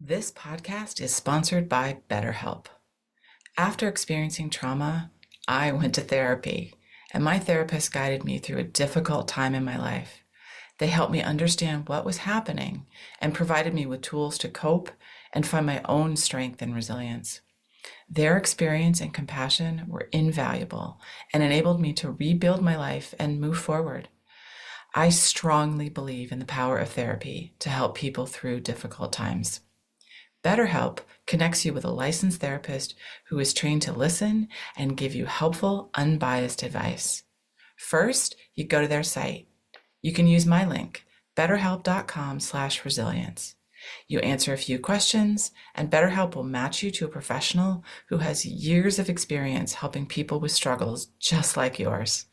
This podcast is sponsored by BetterHelp. After experiencing trauma, I went to therapy, and my therapist guided me through a difficult time in my life. They helped me understand what was happening and provided me with tools to cope and find my own strength and resilience. Their experience and compassion were invaluable and enabled me to rebuild my life and move forward. I strongly believe in the power of therapy to help people through difficult times. BetterHelp connects you with a licensed therapist who is trained to listen and give you helpful, unbiased advice. First, you go to their site. You can use my link, betterhelp.com/resilience. You answer a few questions, and BetterHelp will match you to a professional who has years of experience helping people with struggles just like yours.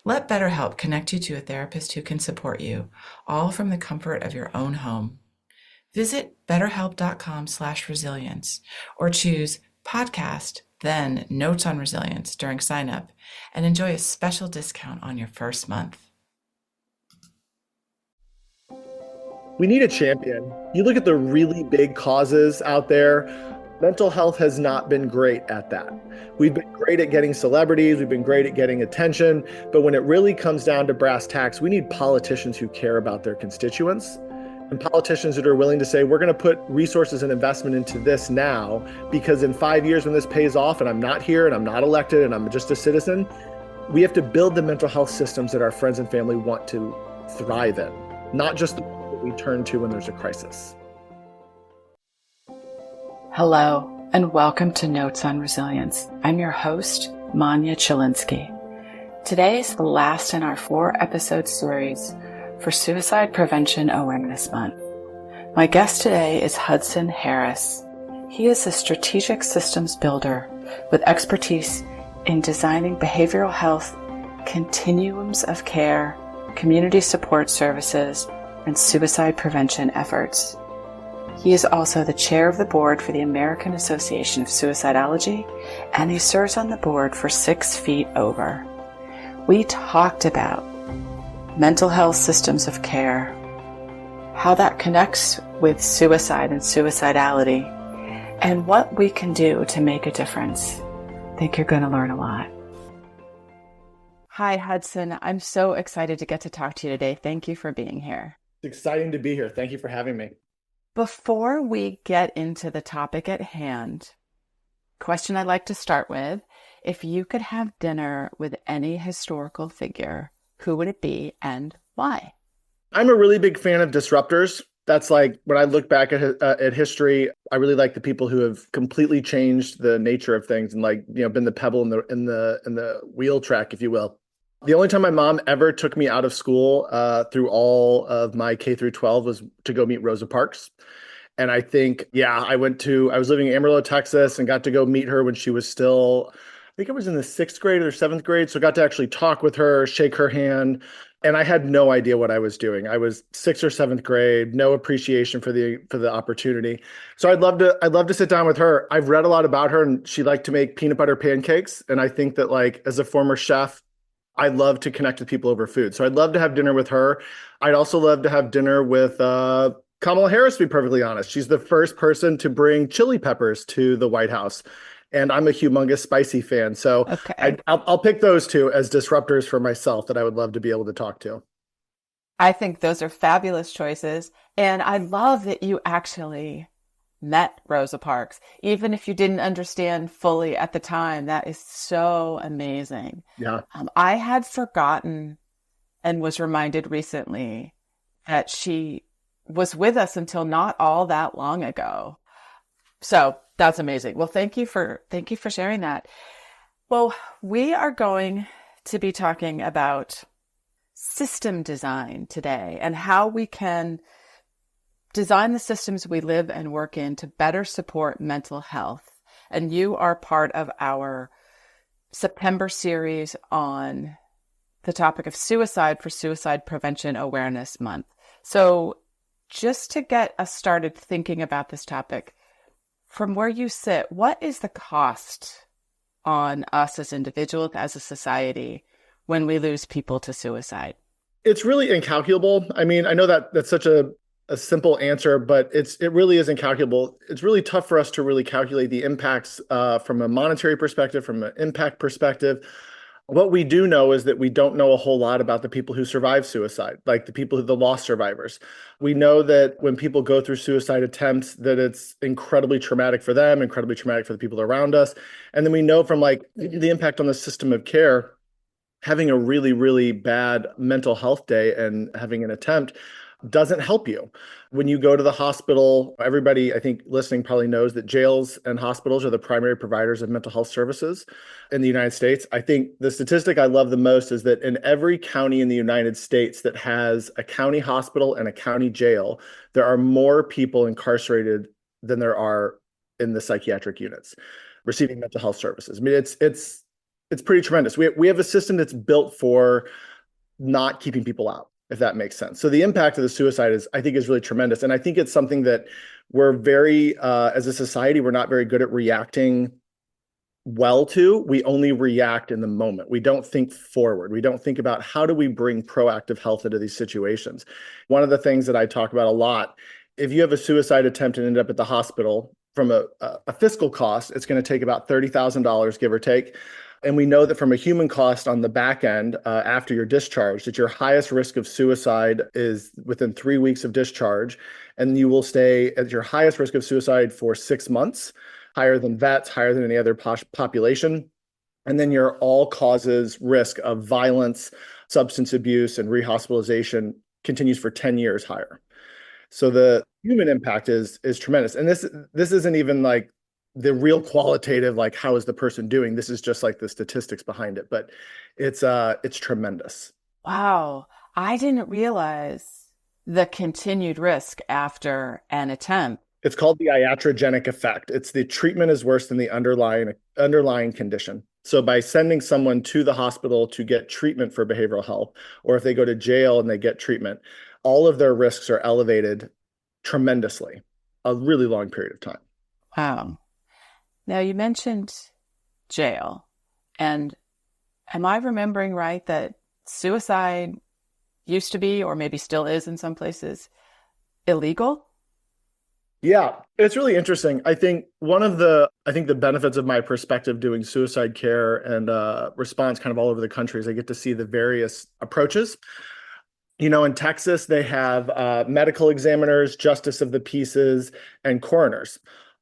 Let BetterHelp connect you to a therapist who can support you, all from the comfort of your own home. Visit betterhelp.com/resilience or choose podcast, then notes on resilience during sign up and enjoy a special discount on your first month. We need a champion. You look at the really big causes out there, mental health has not been great at that. We've been great at getting celebrities, we've been great at getting attention, but when it really comes down to brass tacks, we need politicians who care about their constituents and politicians that are willing to say, we're going to put resources and investment into this now, because in 5 years when this pays off and I'm not here and I'm not elected and I'm just a citizen, we have to build the mental health systems that our friends and family want to thrive in, not just the ones that we turn to when there's a crisis. Hello, and welcome to Notes on Resilience. I'm your host, Manya Chilinsky. Today is the last in our 4-episode series for Suicide Prevention Awareness Month. My guest today is Hudson Harris. He is a strategic systems builder with expertise in designing behavioral health continuums of care, community support services, and suicide prevention efforts. He is also the chair of the board for the American Association of Suicidology, and he serves on the board for 6 Feet Over. We talked about mental health systems of care, how that connects with suicide and suicidality, and what we can do to make a difference. I think you're going to learn a lot. Hi, Hudson. I'm so excited to get to talk to you today. Thank you for being here. It's exciting to be here. Thank you for having me. Before we get into the topic at hand, question I'd like to start with, if you could have dinner with any historical figure, who would it be and why? I'm a really big fan of disruptors. That's like when I look back at history, I really like the people who have completely changed the nature of things and been the pebble in the wheel track, if you will. The only time my mom ever took me out of school through all of my K through 12 was to go meet Rosa Parks. And I think, I was living in Amarillo, Texas, and got to go meet her when she was still, I think I was in the 6th grade or 7th grade. So I got to actually talk with her, shake her hand. And I had no idea what I was doing. I was 6th or 7th grade, no appreciation for the opportunity. So I'd love to sit down with her. I've read a lot about her, and she liked to make peanut butter pancakes. And I think that as a former chef, I love to connect with people over food. So I'd love to have dinner with her. I'd also love to have dinner with Kamala Harris, to be perfectly honest. She's the first person to bring chili peppers to the White House. And I'm a humongous spicy fan. So Okay. I'll pick those two as disruptors for myself that I would love to be able to talk to. I think those are fabulous choices. And I love that you actually met Rosa Parks, even if you didn't understand fully at the time. That is so amazing. Yeah. I had forgotten and was reminded recently that she was with us until not all that long ago. So that's amazing. Well, thank you for sharing that. Well, we are going to be talking about system design today and how we can design the systems we live and work in to better support mental health. And you are part of our September series on the topic of suicide for Suicide Prevention Awareness Month. So just to get us started thinking about this topic, from where you sit, what is the cost on us as individuals, as a society, when we lose people to suicide? It's really incalculable. I mean, I know that that's such a a simple answer, but it really is incalculable. It's really tough for us to really calculate the impacts from a monetary perspective, from an impact perspective. What we do know is that we don't know a whole lot about the people who survive suicide, like the lost survivors. We know that when people go through suicide attempts, that it's incredibly traumatic for them, incredibly traumatic for the people around us. And then we know from like the impact on the system of care, having a really, really bad mental health day and having an attempt doesn't help you. When you go to the hospital, everybody, I think listening probably knows that jails and hospitals are the primary providers of mental health services in the United States. I think the statistic I love the most is that in every county in the United States that has a county hospital and a county jail, there are more people incarcerated than there are in the psychiatric units receiving mental health services. I mean, it's pretty tremendous. We have a system that's built for not keeping people out, if that makes sense. So the impact of the suicide I think is really tremendous. And I think it's something that we're as a society, we're not very good at reacting well to. We only react in the moment. We don't think forward. We don't think about how do we bring proactive health into these situations. One of the things that I talk about a lot, if you have a suicide attempt and end up at the hospital, from a fiscal cost, it's going to take about $30,000, give or take. And we know that from a human cost on the back end, after you're discharged, that your highest risk of suicide is within 3 weeks of discharge. And you will stay at your highest risk of suicide for 6 months, higher than vets, higher than any other population. And then your all causes risk of violence, substance abuse, and rehospitalization continues for 10 years higher. So the human impact is tremendous. And this isn't even like the real qualitative, like how is the person doing? This is just like the statistics behind it, but it's tremendous. Wow. I didn't realize the continued risk after an attempt. It's called the iatrogenic effect. It's the treatment is worse than the underlying condition. So by sending someone to the hospital to get treatment for behavioral health, or if they go to jail and they get treatment, all of their risks are elevated tremendously, a really long period of time. Wow. Now, you mentioned jail, and am I remembering right that suicide used to be, or maybe still is in some places, illegal? Yeah, it's really interesting. I think the benefits of my perspective doing suicide care and response kind of all over the country is I get to see the various approaches. You know, in Texas, they have medical examiners, justice of the peace, and coroners,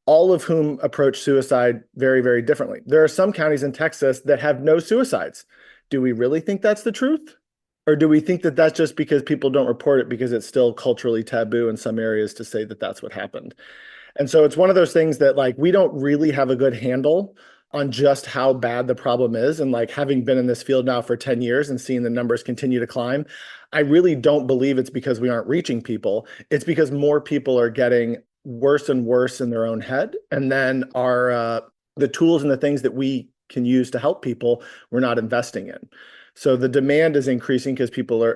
all of whom approach suicide very, very differently. There are some counties in Texas that have no suicides. Do we really think that's the truth? Or do we think that that's just because people don't report it because it's still culturally taboo in some areas to say that that's what happened? And so it's one of those things that like we don't really have a good handle on just how bad the problem is. And like having been in this field now for 10 years and seeing the numbers continue to climb, I really don't believe it's because we aren't reaching people. It's because more people are getting worse and worse in their own head. And then the tools and the things that we can use to help people, we're not investing in. So the demand is increasing because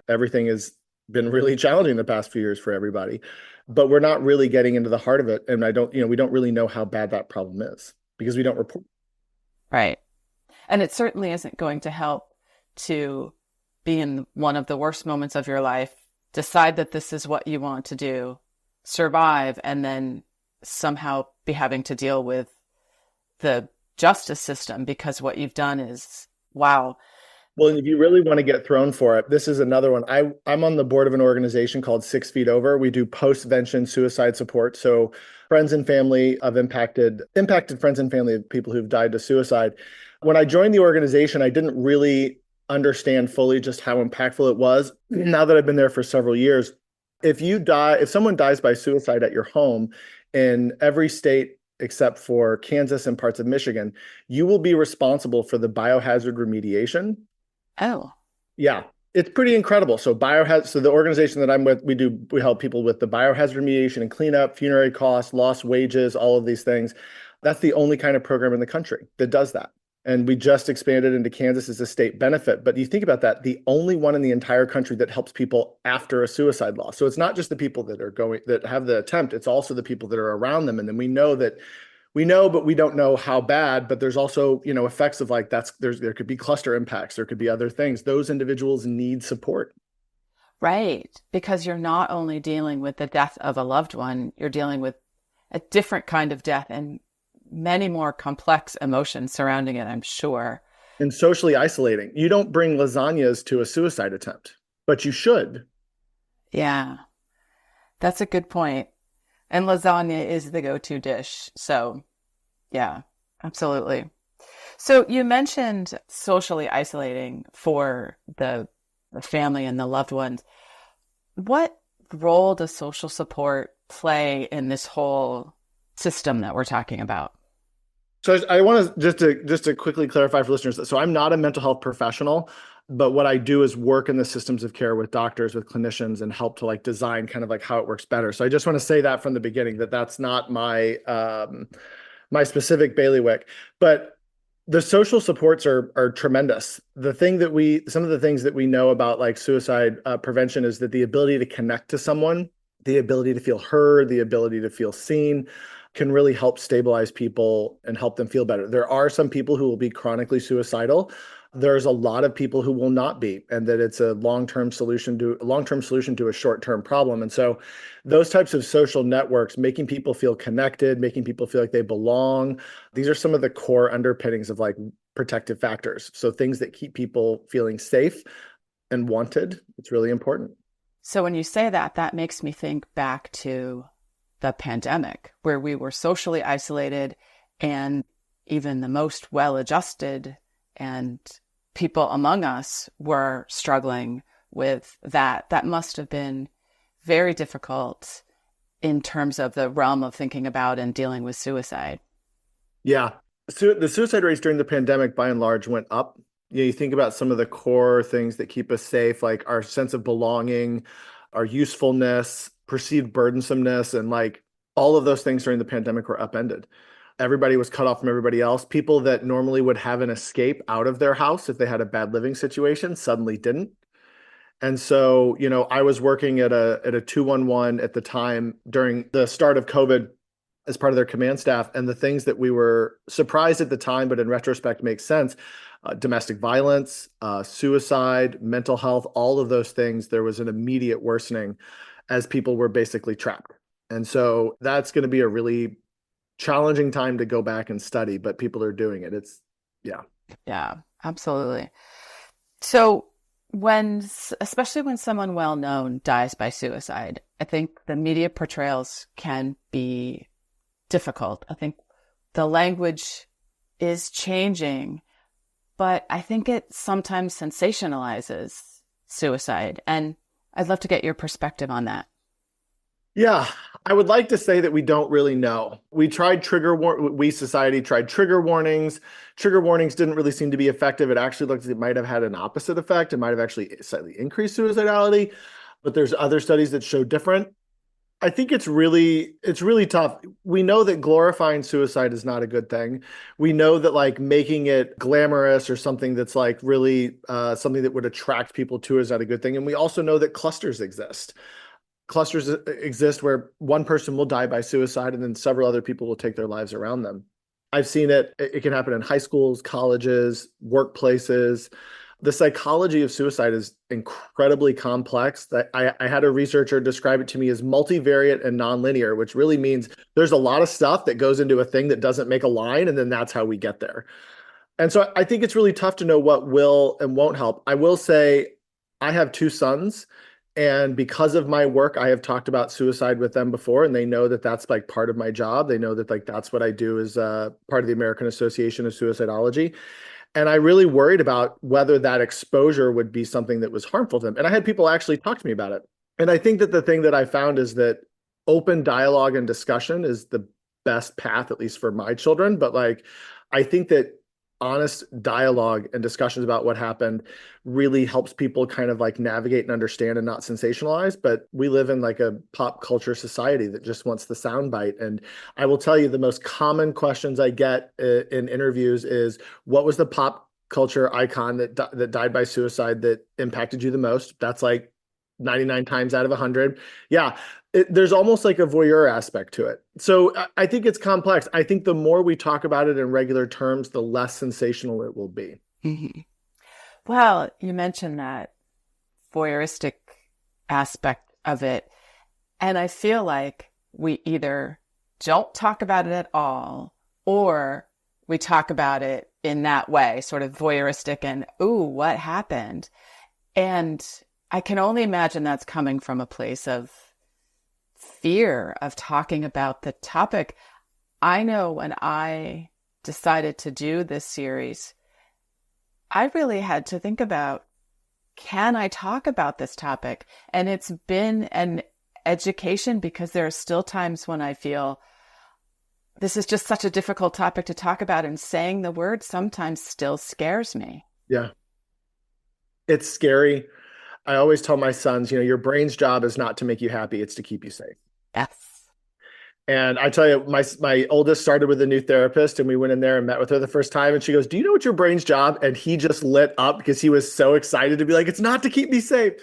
everything has been really challenging the past few years for everybody, but we're not really getting into the heart of it. And we don't really know how bad that problem is because we don't report. Right. And it certainly isn't going to help to be in one of the worst moments of your life, decide that this is what you want to do, survive, and then somehow be having to deal with the justice system because what you've done is, wow. Well, and if you really want to get thrown for it, this is another one. I'm on the board of an organization called 6 Feet Over. We do postvention suicide support. So friends and family of impacted friends and family of people who've died to suicide. When I joined the organization, I didn't really understand fully just how impactful it was. Now that I've been there for several years, if someone dies by suicide at your home in every state except for Kansas and parts of Michigan, you will be responsible for the biohazard remediation. Oh, yeah, it's pretty incredible. So the organization that I'm with, we help people with the biohazard remediation and cleanup, funerary costs, lost wages, all of these things. That's the only kind of program in the country that does that. And we just expanded into Kansas as a state benefit. But you think about that, the only one in the entire country that helps people after a suicide loss. So it's not just the people that have the attempt, it's also the people that are around them. And then we know, but we don't know how bad, but there's also, effects of like there could be cluster impacts. There could be other things. Those individuals need support. Right. Because you're not only dealing with the death of a loved one, you're dealing with a different kind of death and many more complex emotions surrounding it, I'm sure. And socially isolating. You don't bring lasagnas to a suicide attempt, but you should. Yeah, that's a good point. And lasagna is the go-to dish. So, yeah, absolutely. So you mentioned socially isolating for the family and the loved ones. What role does social support play in this whole system that we're talking about? So I want to just to quickly clarify for listeners. So I'm not a mental health professional, but what I do is work in the systems of care with doctors, with clinicians, and help to like design kind of like how it works better. So I just want to say that from the beginning that that's not my specific bailiwick, but the social supports are tremendous. Some of the things that we know about like suicide prevention is that the ability to connect to someone, the ability to feel heard, the ability to feel seen can really help stabilize people and help them feel better. There are some people who will be chronically suicidal. There's a lot of people who will not be, and that it's a long-term solution to a short-term problem. And so those types of social networks, making people feel connected, making people feel like they belong, these are some of the core underpinnings of like protective factors. So things that keep people feeling safe and wanted, it's really important. So when you say that, that makes me think back to the pandemic, where we were socially isolated and even the most well-adjusted and people among us were struggling with that. That must have been very difficult in terms of the realm of thinking about and dealing with suicide. Yeah. So the suicide rates during the pandemic, by and large, went up. You think about some of the core things that keep us safe, like our sense of belonging, our usefulness, perceived burdensomeness, and like all of those things during the pandemic were upended. Everybody was cut off from everybody else. People that normally would have an escape out of their house if they had a bad living situation suddenly didn't. And so, I was working at a 211 at the time during the start of COVID as part of their command staff. And the things that we were surprised at the time, but in retrospect makes sense, domestic violence, suicide, mental health, all of those things, there was an immediate worsening as people were basically trapped. And so that's going to be a really challenging time to go back and study, but people are doing it. Yeah. Yeah, absolutely. So especially when someone well-known dies by suicide, I think the media portrayals can be difficult. I think the language is changing, but I think it sometimes sensationalizes suicide. And I'd love to get your perspective on that. Yeah, I would like to say that we don't really know. Society tried trigger warnings. Trigger warnings didn't really seem to be effective. It actually looked like it might have had an opposite effect. It might have actually slightly increased suicidality, but there's other studies that show different. I think it's really tough. We know that glorifying suicide is not a good thing. We know that like making it glamorous or something that's like really something that would attract people to is not a good thing. And we also know that clusters exist. Clusters exist where one person will die by suicide and then several other people will take their lives around them. I've seen it. It can happen in high schools, colleges, workplaces. The psychology of suicide is incredibly complex. I had a researcher describe it to me as multivariate and nonlinear, which really means there's a lot of stuff that goes into a thing that doesn't make a line, and then that's how we get there. And so I think it's really tough to know what will and won't help. I will say I have two sons, and because of my work, I have talked about suicide with them before, and they know that that's like part of my job. They know that like that's what I do as part of the American Association of Suicidology. And I really worried about whether that exposure would be something that was harmful to them. And I had people actually talk to me about it. And I think that the thing that I found is that open dialogue and discussion is the best path, at least for my children. But like, I think that honest dialogue and discussions about what happened really helps people kind of like navigate and understand and not sensationalize. But we live in like a pop culture society that just wants the soundbite. And I will tell you the most common questions I get in interviews is, what was the pop culture icon that died by suicide that impacted you the most? That's like 99 times out of 100. Yeah. There's almost like a voyeur aspect to it. So I think it's complex. I think the more we talk about it in regular terms, the less sensational it will be. Mm-hmm. Well, you mentioned that voyeuristic aspect of it. And I feel like we either don't talk about it at all, or we talk about it in that way, sort of voyeuristic and, ooh, what happened? And I can only imagine that's coming from a place of fear of talking about the topic. I know when I decided to do this series, I really had to think about, can I talk about this topic? And it's been an education, because there are still times when I feel this is just such a difficult topic to talk about, and saying the word sometimes still scares me. Yeah. It's scary. I always tell my sons, your brain's job is not to make you happy, it's to keep you safe. Yes. And I tell you, my oldest started with a new therapist, and we went in there and met with her the first time. And she goes, "Do you know what your brain's job?" And he just lit up because he was so excited to be like, "It's not to keep me safe."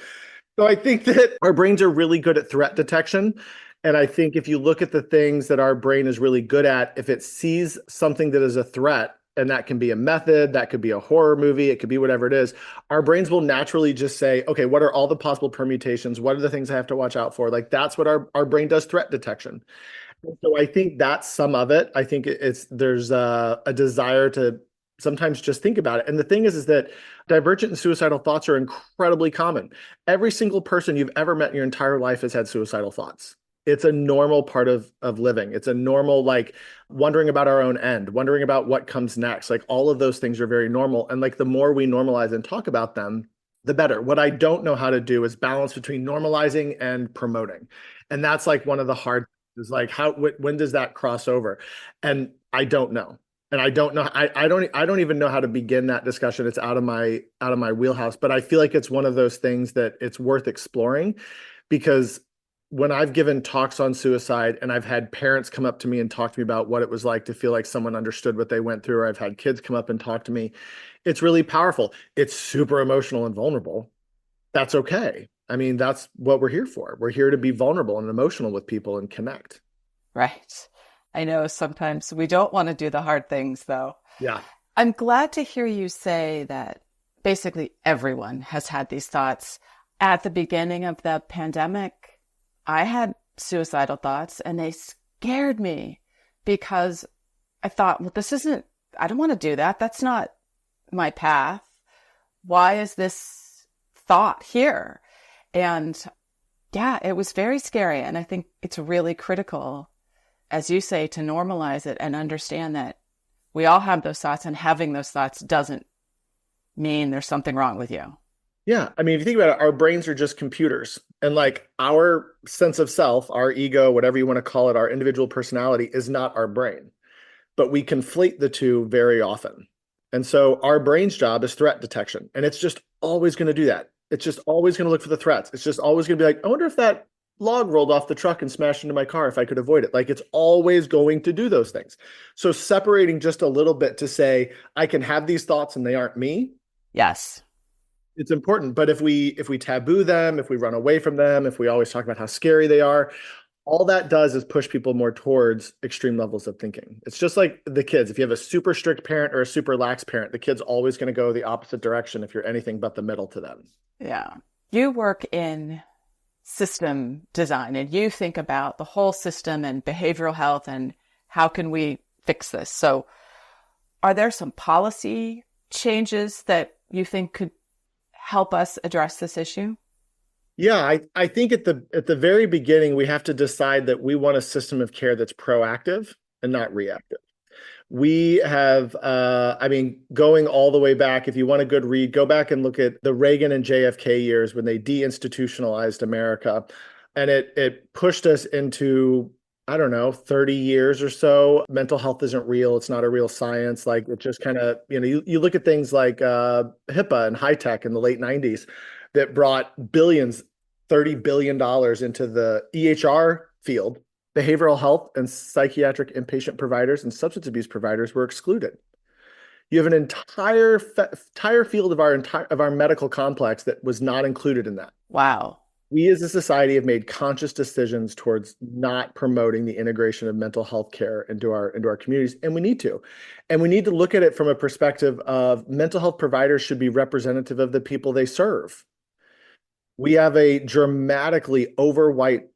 So I think that our brains are really good at threat detection. And I think if you look at the things that our brain is really good at, if it sees something that is a threat, and that can be a method, that could be a horror movie, it could be whatever it is, our brains will naturally just say, okay, what are all the possible permutations? What are the things I have to watch out for? Like, that's what our brain does, threat detection. So I think that's some of it. I think there's a desire to sometimes just think about it. And the thing is that divergent and suicidal thoughts are incredibly common. Every single person you've ever met in your entire life has had suicidal thoughts. It's a normal part of living. It's a normal, like, wondering about our own end, wondering about what comes next. Like, all of those things are very normal. And like, the more we normalize and talk about them, the better. What I don't know how to do is balance between normalizing and promoting. And that's like one of the hard is like, when does that cross over? And I don't know. And I don't know. I don't even know how to begin that discussion. It's out of my wheelhouse, but I feel like it's one of those things that it's worth exploring, because when I've given talks on suicide and I've had parents come up to me and talk to me about what it was like to feel like someone understood what they went through, or I've had kids come up and talk to me, it's really powerful. It's super emotional and vulnerable. That's okay. I mean, that's what we're here for. We're here to be vulnerable and emotional with people and connect. Right. I know sometimes we don't want to do the hard things, though. Yeah. I'm glad to hear you say that basically everyone has had these thoughts. At the beginning of the pandemic, I had suicidal thoughts, and they scared me because I thought, well, I don't want to do that. That's not my path. Why is this thought here? And yeah, it was very scary. And I think it's really critical, as you say, to normalize it and understand that we all have those thoughts, and having those thoughts doesn't mean there's something wrong with you. Yeah. I mean, if you think about it, our brains are just computers, and like, our sense of self, our ego, whatever you want to call it, our individual personality is not our brain, but we conflate the two very often. And so our brain's job is threat detection, and it's just always going to do that. It's just always going to look for the threats. It's just always going to be like, I wonder if that log rolled off the truck and smashed into my car, if I could avoid it. Like, it's always going to do those things. So separating just a little bit to say, I can have these thoughts and they aren't me. Yes. It's important. But if we taboo them, if we run away from them, if we always talk about how scary they are, all that does is push people more towards extreme levels of thinking. It's just like the kids. If you have a super strict parent or a super lax parent, the kid's always going to go the opposite direction if you're anything but the middle to them. Yeah. You work in system design, and you think about the whole system and behavioral health and how can we fix this. So are there some policy changes that you think could help us address this issue? Yeah, I think at the very beginning, we have to decide that we want a system of care that's proactive and not reactive. We have, going all the way back, if you want a good read, go back and look at the Reagan and JFK years when they deinstitutionalized America. And it pushed us into, I don't know, 30 years or so. Mental health isn't real. It's not a real science. Like, it just kind of, you look at things like HIPAA and high tech in the late 90s that brought billions, $30 billion into the EHR field. Behavioral health and psychiatric inpatient providers and substance abuse providers were excluded. You have an entire field of our medical complex that was not included in that. Wow. We as a society have made conscious decisions towards not promoting the integration of mental health care into our communities, and we need to. And we need to look at it from a perspective of mental health providers should be representative of the people they serve. We have a dramatically overweight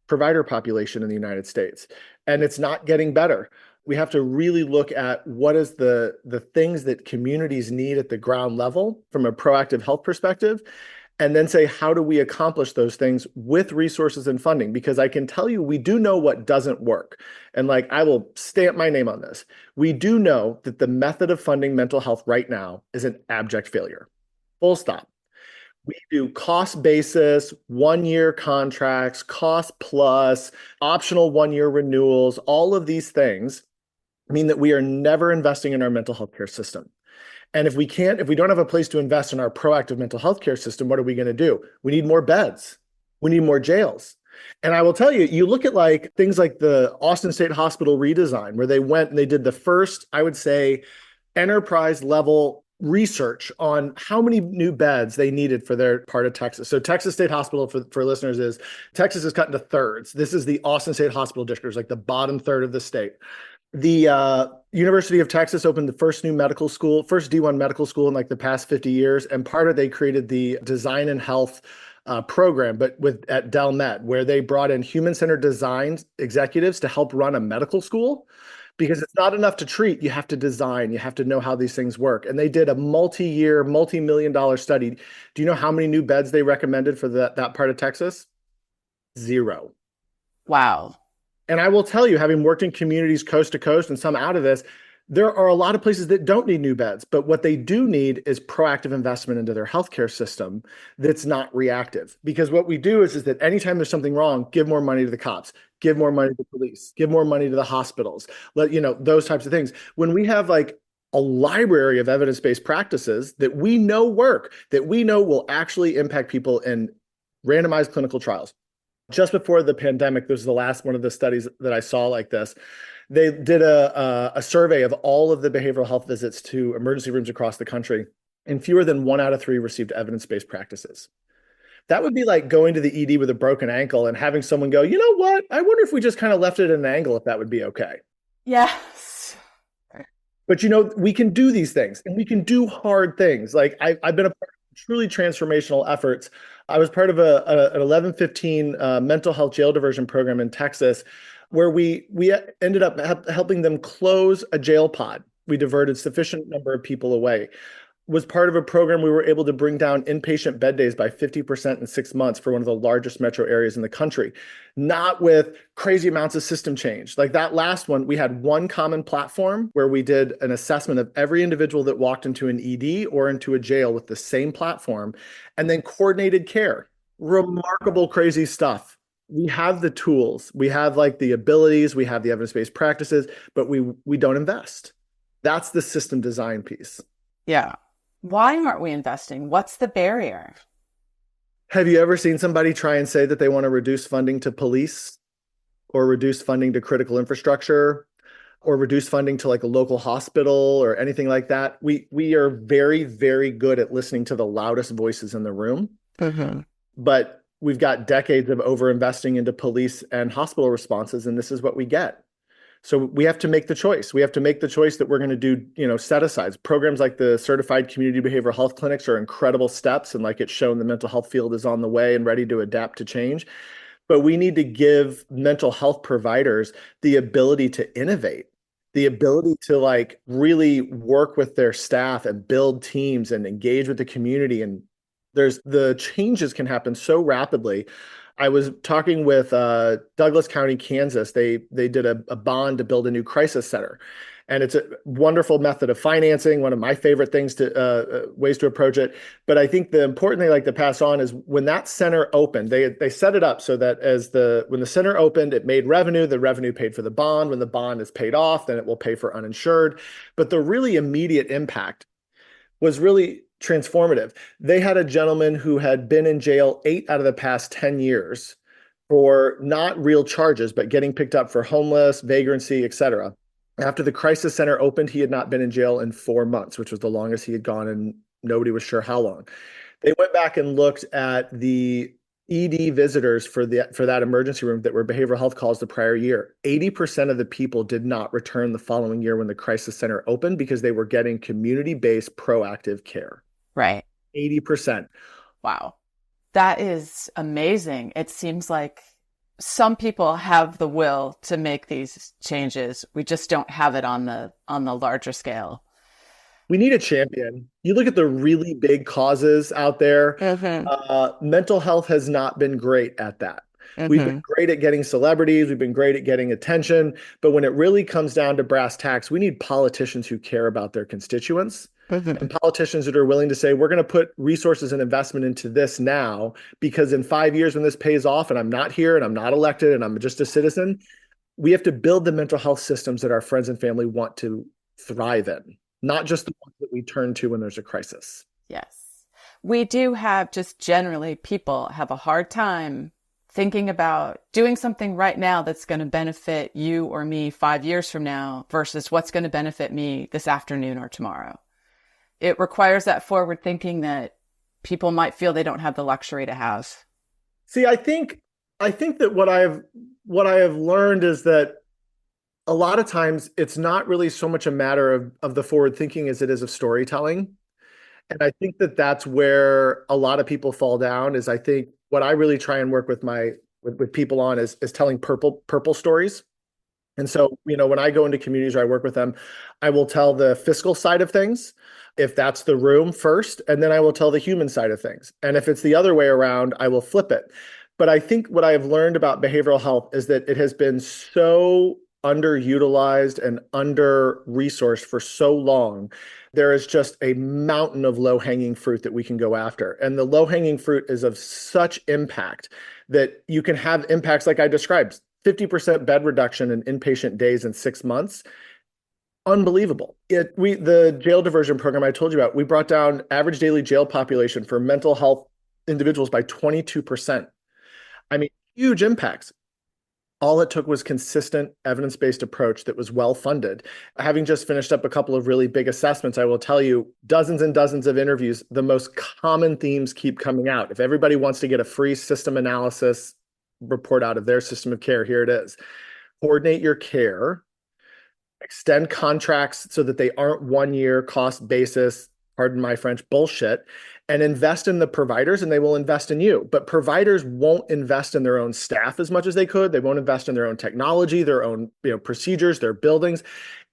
provider population in the United States, and it's not getting better. We have to really look at what is the things that communities need at the ground level from a proactive health perspective, and then say, how do we accomplish those things with resources and funding? Because I can tell you, we do know what doesn't work. And like, I will stamp my name on this. We do know that the method of funding mental health right now is an abject failure. Full stop. We do cost basis, 1 year contracts, cost plus, optional 1 year renewals. All of these things mean that we are never investing in our mental health care system. And if we don't have a place to invest in our proactive mental health care system, what are we going to do? We need more beds. We need more jails. And I will tell you, you look at like things like the Austin State Hospital redesign, where they went and they did the first, I would say, enterprise level research on how many new beds they needed for their part of Texas. So Texas State Hospital, for listeners, is Texas is cut into thirds. This is the Austin State Hospital District, like the bottom third of the state. The University of Texas opened the first D1 medical school in like the past 50 years. And part of they created the design and health program, but at Del Met, where they brought in human-centered design executives to help run a medical school. Because it's not enough to treat, you have to design, you have to know how these things work. And they did a multi-year, multi-million-dollar study. Do you know how many new beds they recommended for that part of Texas? 0. Wow. And I will tell you, having worked in communities coast to coast and some out of this, there are a lot of places that don't need new beds, but what they do need is proactive investment into their healthcare system that's not reactive. Because what we do is that anytime there's something wrong, give more money to the cops, give more money to the police, give more money to the hospitals, those types of things. When we have like a library of evidence-based practices that we know work, that we know will actually impact people in randomized clinical trials. Just before the pandemic, this was the last one of the studies that I saw like this. They did a survey of all of the behavioral health visits to emergency rooms across the country, and fewer than 1 out of 3 received evidence-based practices. That would be like going to the ED with a broken ankle and having someone go, you know what? I wonder if we just kind of left it at an angle, if that would be okay. Yes. But we can do these things and we can do hard things. Like I've been a part of truly transformational efforts. I was part of an 1115 mental health jail diversion program in Texas, where we ended up helping them close a jail pod. We diverted sufficient number of people away. Was part of a program we were able to bring down inpatient bed days by 50% in 6 months for one of the largest metro areas in the country, not with crazy amounts of system change. Like that last one, we had one common platform where we did an assessment of every individual that walked into an ED or into a jail with the same platform, and then coordinated care. Remarkable, crazy stuff. We have the tools, we have like the abilities, we have the evidence-based practices, but we don't invest. That's the system design piece. Yeah. Why aren't we investing? What's the barrier? Have you ever seen somebody try and say that they want to reduce funding to police or reduce funding to critical infrastructure or reduce funding to like a local hospital or anything like that? We are very, very good at listening to the loudest voices in the room, but we've got decades of overinvesting into police and hospital responses, and this is what we get. So we have to make the choice. We have to make the choice that we're going to do, set-asides. Programs like the certified community behavioral health clinics are incredible steps. And like it's shown, the mental health field is on the way and ready to adapt to change. But we need to give mental health providers the ability to innovate, the ability to like really work with their staff and build teams and engage with the community. And the changes can happen so rapidly. I was talking with Douglas County, Kansas. They did a bond to build a new crisis center. And it's a wonderful method of financing, one of my favorite ways to approach it. But I think the important thing I like to pass on is when that center opened, they set it up so that when the center opened, it made revenue, the revenue paid for the bond. When the bond is paid off, then it will pay for uninsured. But the really immediate impact was really transformative. They had a gentleman who had been in jail 8 out of the past 10 years for not real charges, but getting picked up for homeless, vagrancy, et cetera. After the crisis center opened, he had not been in jail in 4 months, which was the longest he had gone, and nobody was sure how long. They went back and looked at the ED visitors for that emergency room that were behavioral health calls the prior year. 80% of the people did not return the following year when the crisis center opened because they were getting community-based proactive care. Right. 80%. Wow. That is amazing. It seems like some people have the will to make these changes. We just don't have it on the larger scale. We need a champion. You look at the really big causes out there, Mm-hmm. mental health has not been great at that. We've been Mm-hmm. great at getting celebrities, we've been great at getting attention, but when it really comes down to brass tacks, we need politicians who care about their constituents Mm-hmm. and politicians that are willing to say, we're going to put resources and investment into this now, because in 5 years when this pays off and I'm not here and I'm not elected and I'm just a citizen, we have to build the mental health systems that our friends and family want to thrive in, not just the ones that we turn to when there's a crisis. Yes. We do have, just generally, people have a hard time thinking about doing something right now that's going to benefit you or me 5 years from now versus what's going to benefit me this afternoon or tomorrow. It requires that forward thinking that people might feel they don't have the luxury to have. See, I think that what I have learned is that a lot of times it's not really so much a matter of the forward thinking as it is of storytelling. And I think that that's where a lot of people fall down. Is I think what I really try and work with with people on is telling purple stories. And so, when I go into communities or I work with them, I will tell the fiscal side of things, if that's the room first, and then I will tell the human side of things. And if it's the other way around, I will flip it. But I think what I have learned about behavioral health is that it has been so underutilized and under-resourced for so long. There is just a mountain of low-hanging fruit that we can go after. And the low-hanging fruit is of such impact that you can have impacts like I described, 50% bed reduction in inpatient days in 6 months. Unbelievable. The jail diversion program I told you about, we brought down average daily jail population for mental health individuals by 22%. I mean, huge impacts. All it took was consistent evidence-based approach that was well funded. Having just finished up a couple of really big assessments, I will tell you, dozens and dozens of interviews, the most common themes keep coming out. If everybody wants to get a free system analysis report out of their system of care, here it is. Coordinate your care, extend contracts so that they aren't 1 year cost basis, pardon my French, bullshit, and invest in the providers and they will invest in you. But providers won't invest in their own staff as much as they could. They won't invest in their own technology, their own procedures, their buildings,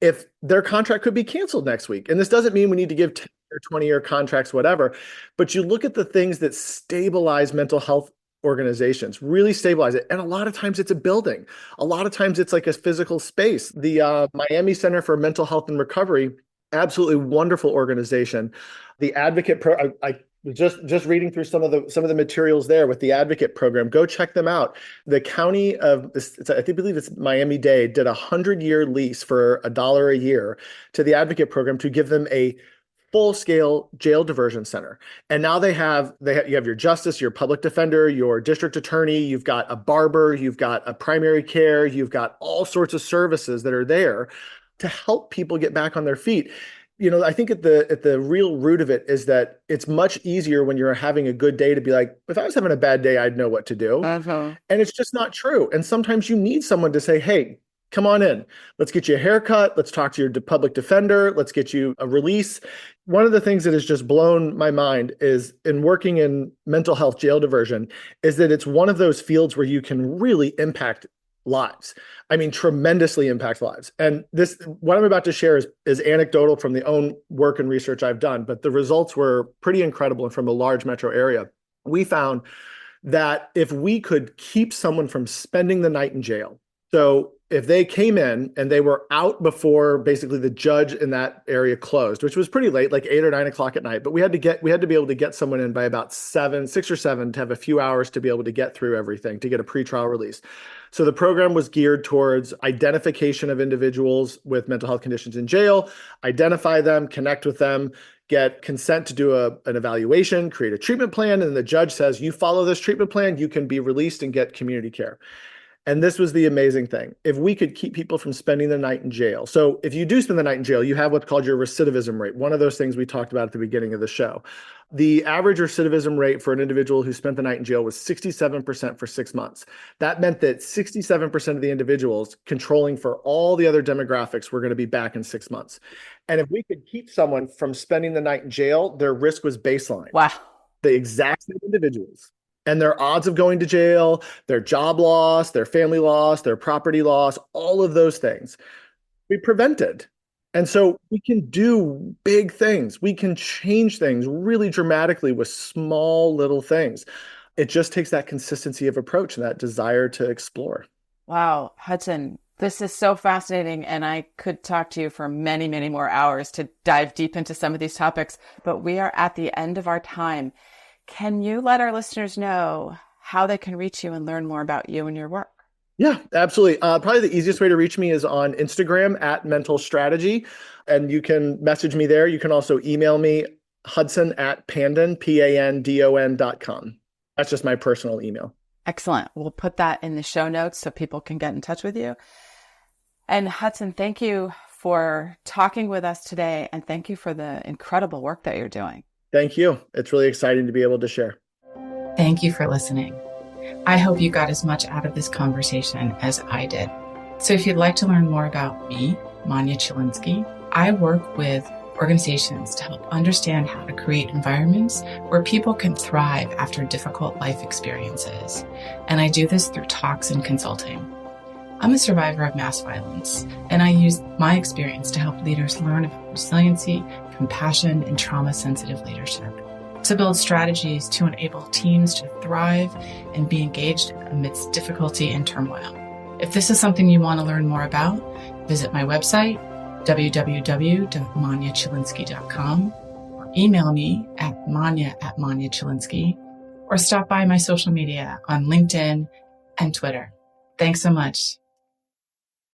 if their contract could be canceled next week. And this doesn't mean we need to give 10 or 20-year contracts, whatever. But you look at the things that stabilize mental health organizations, really stabilize it. And a lot of times it's a building. A lot of times it's like a physical space. The Miami Center for Mental Health and Recovery, absolutely wonderful organization. The Advocate I was just reading through some of the materials there with the Advocate program. Go check them out. The county of this, I believe it's Miami-Dade, did a 100-year lease for $1 a year to the Advocate program to give them a full-scale jail diversion center. And now you have your justice, your public defender, your district attorney, you've got a barber, you've got a primary care, you've got all sorts of services that are there to help people get back on their feet. I think at the real root of it is that it's much easier when you're having a good day to be like, if I was having a bad day, I'd know what to do. Uh-huh. And it's just not true. And sometimes you need someone to say, hey, come on in. Let's get you a haircut. Let's talk to your public defender. Let's get you a release. One of the things that has just blown my mind is in working in mental health jail diversion is that it's one of those fields where you can really impact lives. I mean, tremendously impact lives. And what I'm about to share is anecdotal from the own work and research I've done, but the results were pretty incredible and from a large metro area. We found that if we could keep someone from spending the night in jail, so if they came in and they were out before basically the judge in that area closed, which was pretty late, like 8 or 9 o'clock at night, but we had to be able to get someone in by about 6 or 7 to have a few hours to be able to get through everything, to get a pretrial release. So the program was geared towards identification of individuals with mental health conditions in jail, identify them, connect with them, get consent to do an evaluation, create a treatment plan, and the judge says, you follow this treatment plan, you can be released and get community care. And this was the amazing thing. If we could keep people from spending the night in jail. So if you do spend the night in jail, you have what's called your recidivism rate. One of those things we talked about at the beginning of the show. The average recidivism rate for an individual who spent the night in jail was 67% for 6 months. That meant that 67% of the individuals controlling for all the other demographics were going to be back in 6 months. And if we could keep someone from spending the night in jail, their risk was baseline. Wow. The exact same individuals And their odds of going to jail, their job loss, their family loss, their property loss, all of those things we prevented. And so we can do big things. We can change things really dramatically with small little things. It just takes that consistency of approach and that desire to explore. Wow, Hudson, this is so fascinating. And I could talk to you for many, many more hours to dive deep into some of these topics, but we are at the end of our time. Can you let our listeners know how they can reach you and learn more about you and your work? Yeah, absolutely. Probably the easiest way to reach me is on Instagram at Mental Strategy, and you can message me there. You can also email me, Hudson@pandon, PANDON.com. That's just my personal email. Excellent. We'll put that in the show notes so people can get in touch with you. And Hudson, thank you for talking with us today, and thank you for the incredible work that you're doing. Thank you. It's really exciting to be able to share. Thank you for listening. I hope you got as much out of this conversation as I did. So if you'd like to learn more about me, Manya Chilinsky, I work with organizations to help understand how to create environments where people can thrive after difficult life experiences. And I do this through talks and consulting. I'm a survivor of mass violence, and I use my experience to help leaders learn about resiliency, compassion, and trauma-sensitive leadership, to build strategies to enable teams to thrive and be engaged amidst difficulty and turmoil. If this is something you want to learn more about, visit my website, www.manyachilinsky.com, or email me at manya@manyachilinsky, or stop by my social media on LinkedIn and Twitter. Thanks so much.